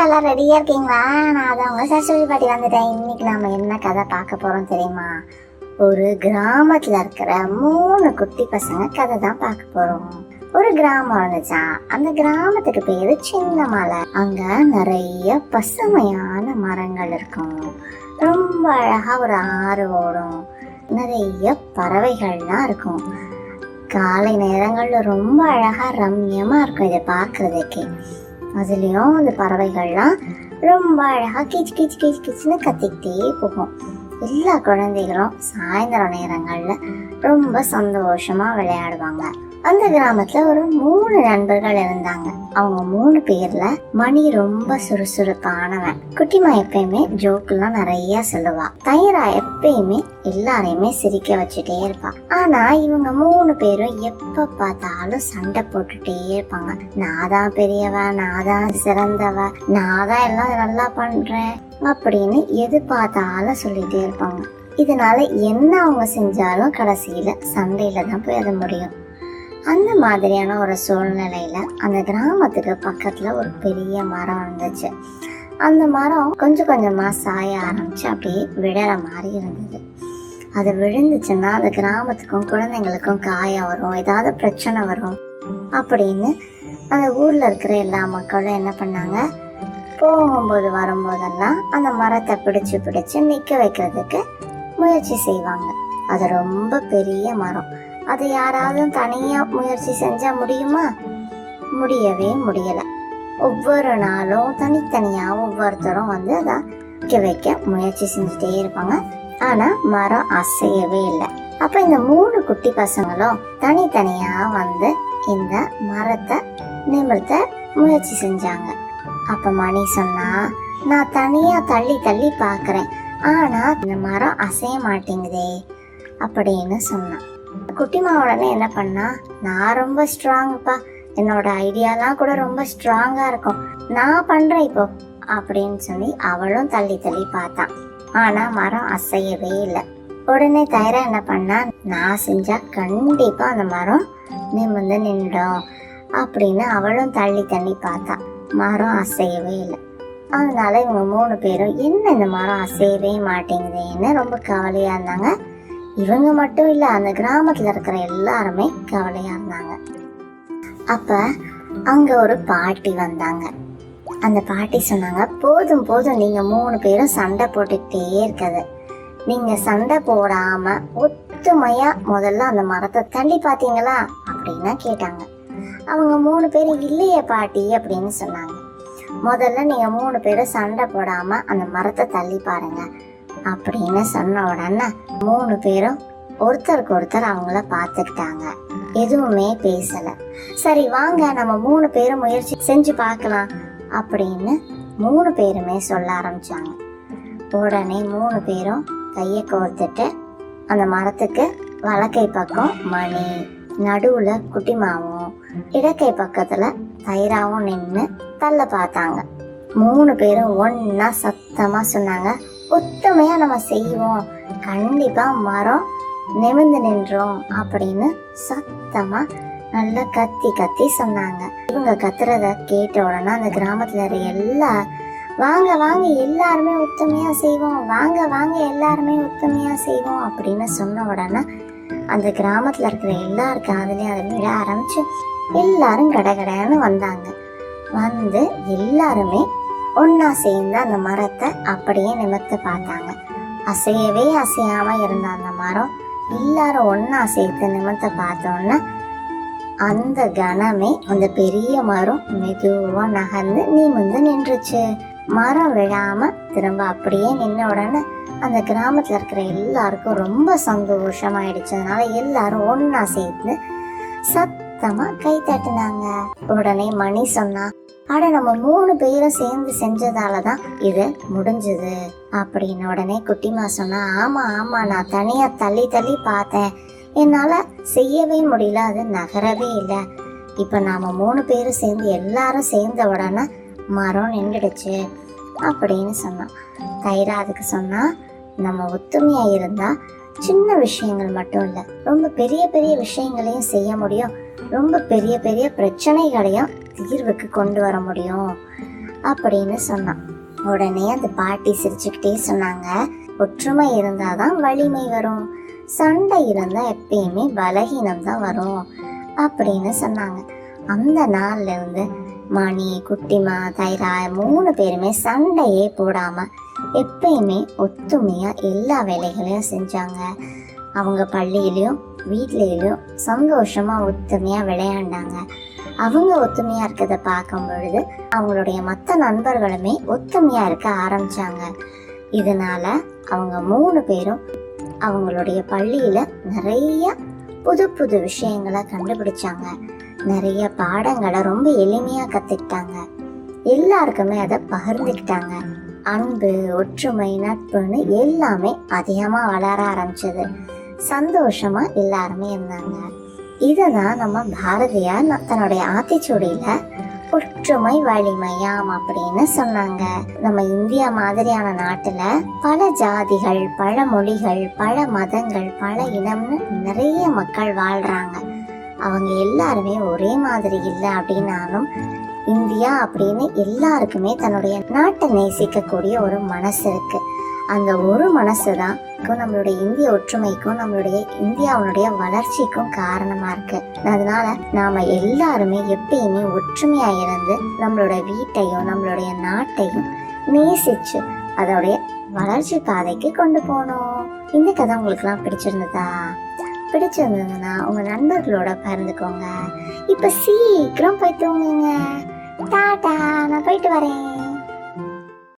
எல்லாம் ரெடியா இருக்கீங்களா? நான் அதை உங்க சரஸ்வதி பாட்டி வந்துட்டேன். இன்னைக்கு நாம என்ன கதை பார்க்க போறோம் தெரியுமா? ஒரு கிராமத்துல இருக்கிற 3 குட்டி பசங்க கதை தான் பார்க்க போறோம். ஒரு கிராமம் இருந்துச்சா, அந்த கிராமத்துக்கு பேரு சின்ன மலை. அங்க நிறைய பசுமையான மரங்கள் இருக்கும். ரொம்ப அழகா ஒரு ஆறு ஓடும். நிறைய பறவைகள்லாம் இருக்கும். காலை நேரங்கள்ல ரொம்ப அழகா ரம்யமா இருக்கும் இதை பார்க்கறதுக்கே. அதுலயும் அந்த பறவைகள்லாம் ரொம்ப அழகா கீச் கீச் கீச் கீச்சுன்னு கத்திக்கிட்டே போகும். எல்லா குழந்தைகளும் சாயந்தர நேரங்கள்ல ரொம்ப சந்தோஷமா விளையாடுவாங்க. அந்த கிராமத்துல ஒரு 3 நண்பர்கள் இருந்தாங்க. அவங்க 3 பேர்ல மணி ரொம்ப சுறுசுறுப்பானவன். குட்டிமா எப்பயுமே ஜோக்கெல்லாம் நிறைய சொல்லுவா. தைரா எப்பயுமே எல்லாரையுமே சிரிக்க வச்சுட்டே இருப்பா. ஆனா இவங்க 3 பேரும் எப்ப பார்த்தாலும் சண்டை போட்டுட்டே இருப்பாங்க. நான் தான் பெரியவ, நான் தான் சிறந்தவ, நான் தான் எல்லாம் நல்லா பண்றேன் அப்படின்னு எது பார்த்தாலும் சொல்லிட்டே இருப்பாங்க. இதனால என்ன அவங்க செஞ்சாலும் கடைசியில சண்டையில தான் போய் அது முடியும். அந்த மாதிரியான ஒரு சூழ்நிலையில அந்த கிராமத்துக்கு பக்கத்துல ஒரு பெரிய மரம் இருந்துச்சு. அந்த மரம் கொஞ்சம் கொஞ்சமா சாய ஆரம்பிச்சு அப்படியே விழற மாதிரி இருந்தது. அது விழுந்துச்சுன்னா அந்த கிராமத்துக்கும் குழந்தைங்களுக்கும் காயம் வரும், ஏதாவது பிரச்சனை வரும் அப்படின்னு அந்த ஊர்ல இருக்கிற எல்லா மக்களும் என்ன பண்ணாங்க, போகும்போது வரும்போதெல்லாம் அந்த மரத்தை பிடிச்சு பிடிச்சு நிக்க வைக்கிறதுக்கு முயற்சி செய்வாங்க. அது ரொம்ப பெரிய மரம். அது யாராவது தனியா முயற்சி செஞ்சா முடியுமா? முடியவே முடியல. ஒவ்வொரு நாளும் தனித்தனியா ஒவ்வொருத்தரும் வந்து அதை வைக்க முயற்சி செஞ்சுட்டே இருப்பாங்க. ஆனா மரம் அசையவே இல்லை. அப்ப இந்த 3 குட்டி பசங்களும் தனித்தனியா வந்து இந்த மரத்தை நிமிர்த்த முயற்சி செஞ்சாங்க. அப்ப மணி சொன்னா, நான் தனியா தள்ளி தள்ளி பாக்குறேன், ஆனா இந்த மரம் அசைய மாட்டேங்குதே அப்படின்னு சொன்னான். குட்டிமா உடனே என்ன பண்ணா, நான் ரொம்ப ஸ்ட்ராங்ப்பா, என்னோட ஐடியாலாம் கூட ரொம்ப ஸ்ட்ராங்கா இருக்கும், நான் பண்றேன் இப்போ அப்படின்னு சொல்லி அவளும் தள்ளி தள்ளி பார்த்தான். ஆனா மரம் அசையவே இல்லை. உடனே தைரா என்ன பண்ணா, நான் செஞ்சா கண்டிப்பா அந்த மரம் நிமிர்ந்து நின்றுடும் அப்படின்னு அவளும் தள்ளி தள்ளி பார்த்தான். மரம் அசையவே இல்லை. அதனால இவங்க 3 பேரும் என்ன இந்த மரம் அசையவே மாட்டேங்குதுன்னு ரொம்ப கவலையா இருந்தாங்க. இவங்க மட்டும் இல்ல, அந்த கிராமத்துல இருக்கிற எல்லாருமே கவலையா இருந்தாங்க. அப்ப அங்க ஒரு பாட்டி வந்தாங்க. அந்த பாட்டி சொன்னாங்க, போதும் போதும், நீங்க 3 பேரும் சண்டை போட்டுக்கிட்டே இருக்காது. நீங்க சண்டை போடாம ஒத்துமையா முதல்ல அந்த மரத்தை தள்ளி பாத்தீங்களா அப்படின்னு கேட்டாங்க. அவங்க 3 பேரும் இல்லையே பாட்டி அப்படின்னு சொன்னாங்க. முதல்ல நீங்க 3 பேரும் சண்டை போடாம அந்த மரத்தை தள்ளி பாருங்க அப்படின்னு சொன்ன உடனே 3 பேரும் ஒருத்தருக்கு ஒருத்தர் அவங்கள பார்த்துக்கிட்டாங்க. எதுவுமே பேசல. சரி வாங்க நம்ம 3 பேரும் முயற்சி செஞ்சு பார்க்கலாம் அப்படின்னு 3 பேருமே சொல்ல ஆரம்பிச்சாங்க. உடனே 3 பேரும் கையை கோர்த்துட்டு அந்த மரத்துக்கு வலக்கை பக்கம் மணி, நடுவுல குட்டிமாவும், இடக்கை பக்கத்துல தைராவும் நின்று தள்ள பார்த்தாங்க. 3 பேரும் ஒன்னா சத்தமா சொன்னாங்க, ஒத்துமையா நம்ம செய்வோம், கண்டிப்பா மரம் நிமிர்ந்து நின்றோம் அப்படின்னு சத்தமா நல்லா கத்தி கத்தி சொன்னாங்க. இவங்க கத்துறத கேட்ட உடனே அந்த கிராமத்துல இருக்கிற வாங்க வாங்க எல்லாருமே ஒத்துமையா செய்வோம், வாங்க வாங்க எல்லாருமே ஒத்துமையா செய்வோம் அப்படின்னு சொன்ன உடனே அந்த கிராமத்துல இருக்கிற எல்லாரு காதுலயும் அதை விட ஆரம்பிச்சு எல்லாரும் கடகடன்னு வந்தாங்க. வந்து எல்லாருமே ஒன்னா சேர்ந்து அந்த மரத்தை அப்படியே நிமிர்த்து பார்த்தாங்க. அசையவே அசையாம இருந்த அந்த மரம் எல்லாரும் ஒன்னா சேர்த்து நிமிர்த்த பார்த்தோன்னா அந்த கணமே அந்த பெரிய மரம் மெதுவா நகர்ந்து நிமிர்ந்து நின்றுச்சு. மரம் விழாம திரும்ப அப்படியே நின்ன உடனே அந்த கிராமத்துல இருக்கிற எல்லாருக்கும் ரொம்ப சந்தோஷமாயிடுச்சு. அதனால எல்லாரும் ஒன்னா சேர்த்து சத்தமா கை தட்டினாங்க. உடனே மணி சொன்னா, அட நம்ம 3 பேரும் சேர்ந்து செஞ்சதாலதான் இது முடிஞ்சது அப்படின்னு. உடனே குட்டிமா சொன்னா, ஆமா ஆமா, நான் தனியா தள்ளி தள்ளி பார்த்தேன், என்னால செய்யவே முடியல, அது நகரவே இல்லை. இப்ப நாம 3 பேரும் சேர்ந்து எல்லாரும் சேர்ந்த உடனே மரம் நின்றுடுச்சு அப்படின்னு சொன்னான். தைரா அதுக்கு சொன்னா, நம்ம ஒத்துமையா இருந்தா சின்ன விஷயங்கள் மட்டும் இல்ல, ரொம்ப பெரிய பெரிய விஷயங்களையும் செய்ய முடியும், ரொம்ப பெரிய பெரிய பிரச்சனைகளையும் தீர்வுக்கு கொண்டு வர முடியும் அப்படின்னு சொன்னான். உடனே அந்த பாட்டி சிரிச்சுக்கிட்டே சொன்னாங்க, ஒற்றுமை இருந்தாதான் வலிமை வரும், சண்டை இருந்தா எப்பயுமே பலகீனம் தான் வரும் அப்படின்னு சொன்னாங்க. அந்த நாள்ல இருந்து மணி, குட்டிமா, தைரா 3 பேருமே சண்டையே போடாம எப்பயுமே ஒத்துமையா எல்லா வேலைகளையும் செஞ்சாங்க. அவங்க பள்ளியிலயும் வீட்லயும் சந்தோஷமா ஒத்துமையா விளையாண்டாங்க. அவங்க ஒத்துமையா இருக்கிறத பார்க்கும் பொழுது அவங்களுடைய மற்ற நண்பர்களுமே ஒத்துமையா இருக்க ஆரம்பிச்சாங்க. இதனால அவங்க 3 பேரும் அவங்களுடைய பள்ளியில நிறைய புது புது விஷயங்களை கண்டுபிடிச்சாங்க. நிறைய பாடங்களை ரொம்ப எளிமையா கத்துக்கிட்டாங்க. எல்லாருக்குமே அதை பகிர்ந்துக்கிட்டாங்க. அன்பு, ஒற்றுமை, நட்புன்னு எல்லாமே அதிகமா வளர ஆரம்பிச்சது. சந்தோஷமா எல்லாருமே இருந்தாங்க. இததான் நம்ம பாரதியார் தன்னுடைய ஆத்திச்சூடியில ஒற்றுமை வலிமையாம் அப்படின்னு சொன்னாங்க. நம்ம இந்தியா மாதிரியான நாட்டுல பல ஜாதிகள், பல மொழிகள், பல மதங்கள், பல இனம்னு நிறைய மக்கள் வாழ்றாங்க. அவங்க எல்லாருமே ஒரே மாதிரி இல்லை அப்படின்னாலும் இந்தியா அப்படின்னு எல்லாருக்குமே தன்னுடைய நாட்டை நேசிக்கக்கூடிய ஒரு மனசு இருக்கு. அந்த ஒரு மனசுதான் நம்மளுடைய இந்திய ஒற்றுமைக்கும் நம்மளுடைய இந்தியாவுடைய வளர்ச்சிக்கும் காரணமா இருக்கு. அதனால நாம எல்லாருமே எப்பயுமே ஒற்றுமையா இருந்து நம்மளோட வீட்டையும் நம்மளுடைய நாட்டையும் நேசிச்சு அதோடைய வளர்ச்சி பாதைக்கு கொண்டு போனோம். இந்த கதை உங்களுக்கு எல்லாம் பிடிச்சிருந்ததுன்னா உங்க நண்பர்களோட பகிர்ந்துக்கோங்க. இப்ப சீக்கிரம் போய் தூங்குங்க. டாடா, நான் போயிட்டு வரேன்.